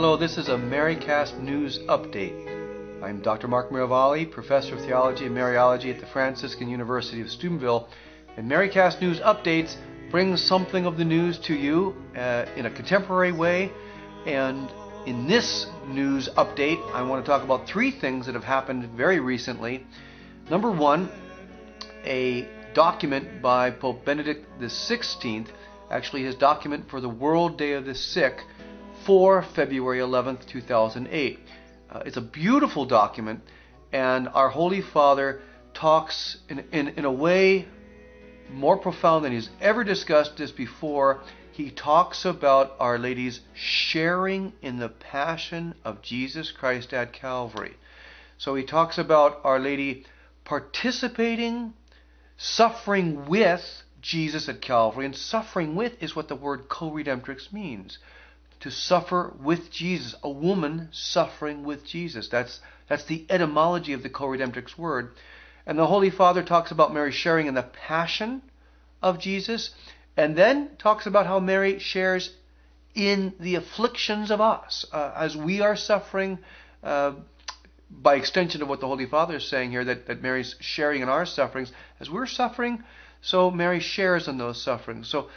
Hello, this is a Marycast News Update. I'm Dr. Mark Miravalli, Professor of Theology and Mariology at the Franciscan University of Steubenville, and Marycast News Updates brings something of the news to you in a contemporary way. And in this news update, I want to talk about three things that have happened very recently. Number one, a document by Pope Benedict XVI, actually his document for the World Day of the Sick, for February 11th, 2008. It's a beautiful document, and our Holy Father talks in a way more profound than he's ever discussed this before. He talks about Our Lady's sharing in the passion of Jesus Christ at Calvary. So he talks about Our Lady participating, suffering with Jesus at Calvary, and suffering with is what the word co-redemptrix means. To suffer with Jesus, a woman suffering with Jesus. That's the etymology of the co-redemptrix word. And the Holy Father talks about Mary sharing in the passion of Jesus, and then talks about how Mary shares in the afflictions of us, as we are suffering, by extension of what the Holy Father is saying here, that Mary's sharing in our sufferings. As we're suffering, so Mary shares in those sufferings. So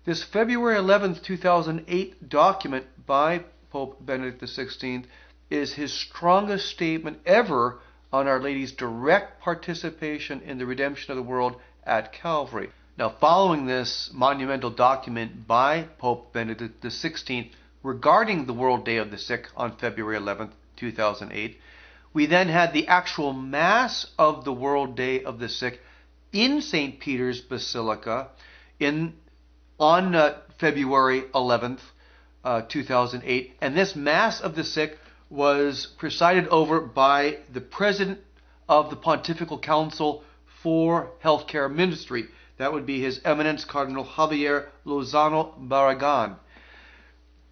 this February 11th, 2008 document by Pope Benedict XVI is his strongest statement ever on Our Lady's direct participation in the redemption of the world at Calvary. Now, following this monumental document by Pope Benedict XVI regarding the World Day of the Sick on February 11th, 2008, we then had the actual Mass of the World Day of the Sick in St. Peter's Basilica on February 11th, 2008. And this Mass of the Sick was presided over by the President of the Pontifical Council for Healthcare Ministry. That would be His Eminence Cardinal Javier Lozano Barragan.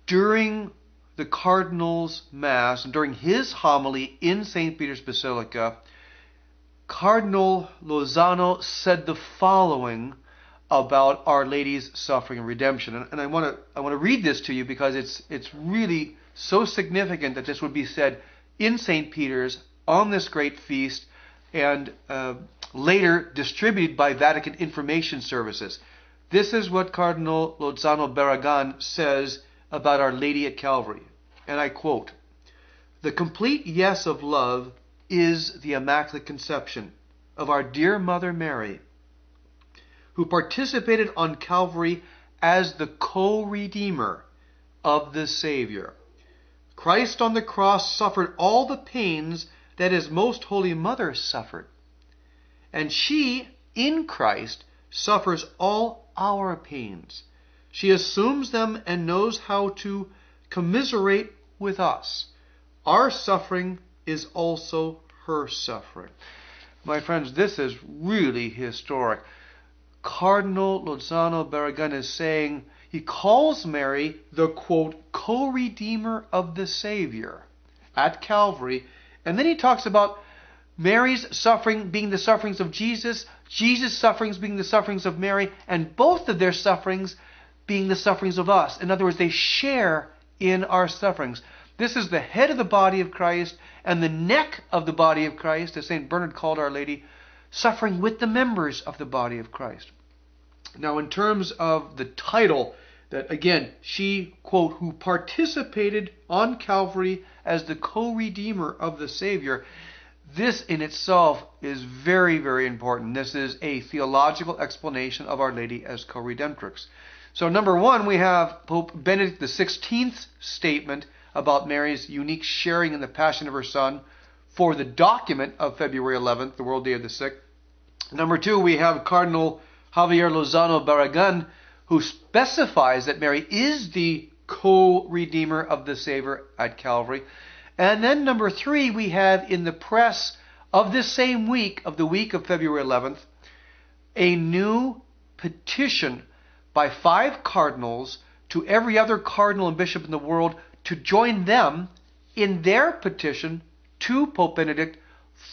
During the Cardinal's Mass, and during his homily in St. Peter's Basilica, Cardinal Lozano said the following about Our Lady's suffering and redemption. And I want to read this to you because it's really so significant that this would be said in St. Peter's on this great feast, and later distributed by Vatican Information Services. This is what Cardinal Lozano Barragan says about Our Lady at Calvary. And I quote, "The complete yes of love is the Immaculate Conception of our dear Mother Mary, who participated on Calvary as the co-redeemer of the Savior. Christ on the cross suffered all the pains that His Most Holy Mother suffered. And she, in Christ, suffers all our pains. She assumes them and knows how to commiserate with us. Our suffering is also her suffering." My friends, this is really historic. Cardinal Lozano Barragan is saying, he calls Mary the, quote, co-redeemer of the Savior at Calvary. And then he talks about Mary's suffering being the sufferings of Jesus, Jesus' sufferings being the sufferings of Mary, and both of their sufferings being the sufferings of us. In other words, they share in our sufferings. This is the head of the body of Christ and the neck of the body of Christ, as St. Bernard called Our Lady, suffering with the members of the body of Christ. Now, in terms of the title, that again, she, quote, who participated on Calvary as the co-redeemer of the Savior, this in itself is very, very important. This is a theological explanation of Our Lady as co-redemptrix. So number one, we have Pope Benedict XVI's statement about Mary's unique sharing in the passion of her Son for the document of February 11th, the World Day of the Sick. Number two, we have Cardinal Javier Lozano Barragan, who specifies that Mary is the co-redeemer of the Savior at Calvary. And then number three, we have in the press of this same week, of the week of February 11th, a new petition by 5 cardinals to every other cardinal and bishop in the world to join them in their petition to Pope Benedict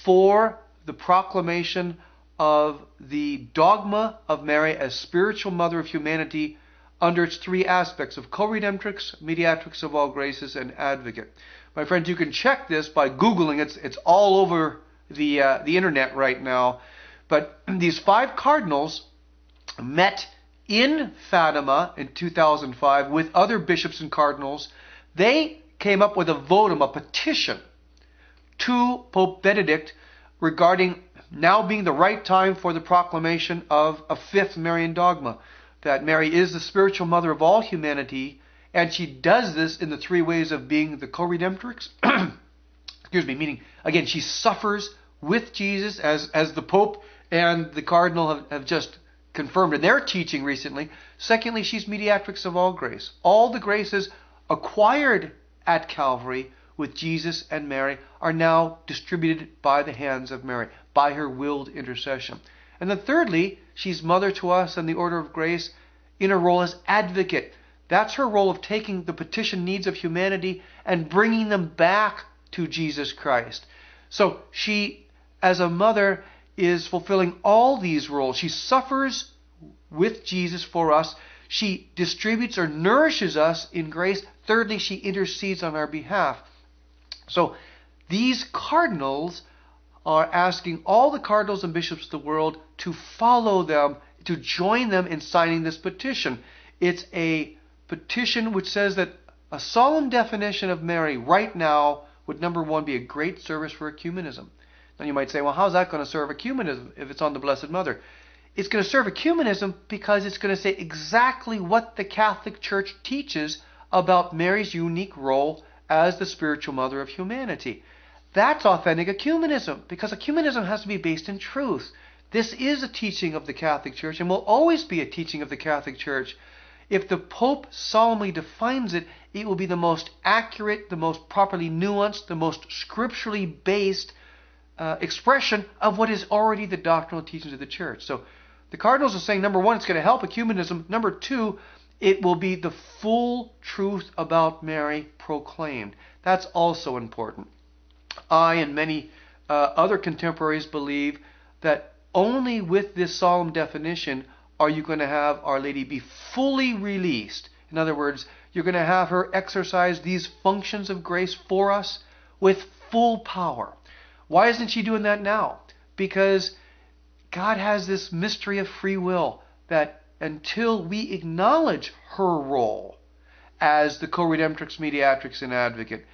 for the proclamation of the dogma of Mary as spiritual mother of humanity under its three aspects of co-redemptrix, mediatrix of all graces, and advocate. My friends, you can check this by Googling. It's all over the internet right now. But these 5 cardinals met in Fatima in 2005 with other bishops and cardinals. They came up with a votum, a petition to Pope Benedict regarding now being the right time for the proclamation of a 5th Marian dogma, that Mary is the spiritual mother of all humanity, and she does this in the 3 ways of being the co-redemptrix. Excuse me, meaning, again, she suffers with Jesus, as the Pope and the Cardinal have just confirmed in their teaching recently. Secondly, she's mediatrix of all grace. All the graces acquired at Calvary with Jesus and Mary are now distributed by the hands of Mary, by her willed intercession. And then thirdly, she's mother to us in the order of grace in her role as advocate. That's her role of taking the petition needs of humanity and bringing them back to Jesus Christ. So she, as a mother, is fulfilling all these roles. She suffers with Jesus for us. She distributes or nourishes us in grace. Thirdly, she intercedes on our behalf. So these cardinals are asking all the cardinals and bishops of the world to follow them, to join them in signing this petition. It's a petition which says that a solemn definition of Mary right now would, number one, be a great service for ecumenism. Now you might say, well, how's that going to serve ecumenism if it's on the Blessed Mother? It's going to serve ecumenism because it's going to say exactly what the Catholic Church teaches about Mary's unique role as the spiritual mother of humanity. That's authentic ecumenism, because ecumenism has to be based in truth. This is a teaching of the Catholic Church and will always be a teaching of the Catholic Church. If the Pope solemnly defines it, it will be the most accurate, the most properly nuanced, the most scripturally based expression of what is already the doctrinal teachings of the Church. So the cardinals are saying, number one, it's going to help ecumenism. Number two, it will be the full truth about Mary proclaimed. That's also important. I and many other contemporaries believe that only with this solemn definition are you going to have Our Lady be fully released. In other words, you're going to have her exercise these functions of grace for us with full power. Why isn't she doing that now? Because God has this mystery of free will that until we acknowledge her role as the co-redemptrix, mediatrix, and advocate,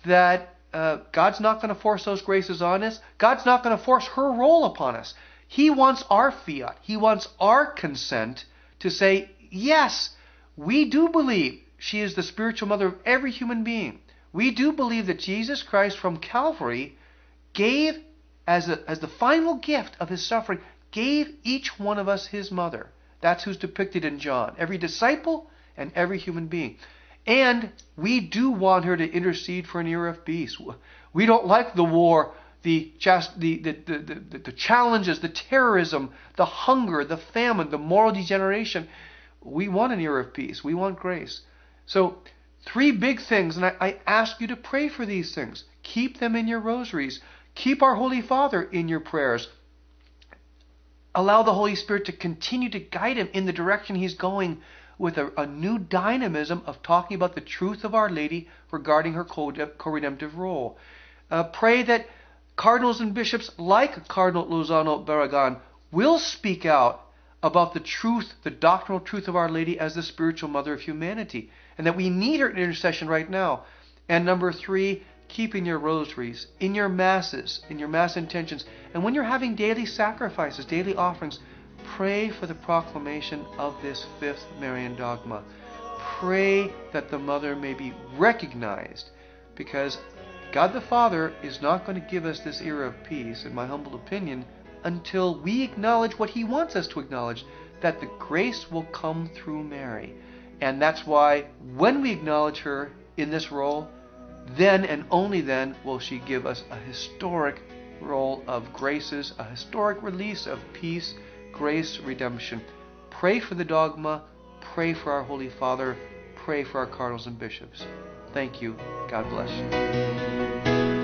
that God's not going to force those graces on us. God's not going to force her role upon us. He wants our fiat. He wants our consent to say, yes, we do believe she is the spiritual mother of every human being. We do believe that Jesus Christ from Calvary gave, as the final gift of his suffering, gave each one of us his mother. That's who's depicted in John. Every disciple and every human being. And we do want her to intercede for an era of peace. We don't like the war, the challenges, the terrorism, the hunger, the famine, the moral degeneration. We want an era of peace. We want grace. So 3 big things, and I ask you to pray for these things. Keep them in your rosaries. Keep our Holy Father in your prayers. Allow the Holy Spirit to continue to guide him in the direction he's going, with a new dynamism of talking about the truth of Our Lady regarding her co-redemptive role. Pray that cardinals and bishops like Cardinal Lozano Barragan will speak out about the truth, the doctrinal truth of Our Lady as the spiritual mother of humanity, and that we need her intercession right now. And number 3, keep in your rosaries, in your masses, in your mass intentions, and when you're having daily sacrifices, daily offerings, pray for the proclamation of this 5th Marian dogma. Pray that the Mother may be recognized, because God the Father is not going to give us this era of peace, in my humble opinion, until we acknowledge what he wants us to acknowledge, that the grace will come through Mary. And that's why when we acknowledge her in this role, then and only then will she give us a historic role of graces, a historic release of peace, grace, redemption. Pray for the dogma. Pray for our Holy Father. Pray for our cardinals and bishops. Thank you. God bless you.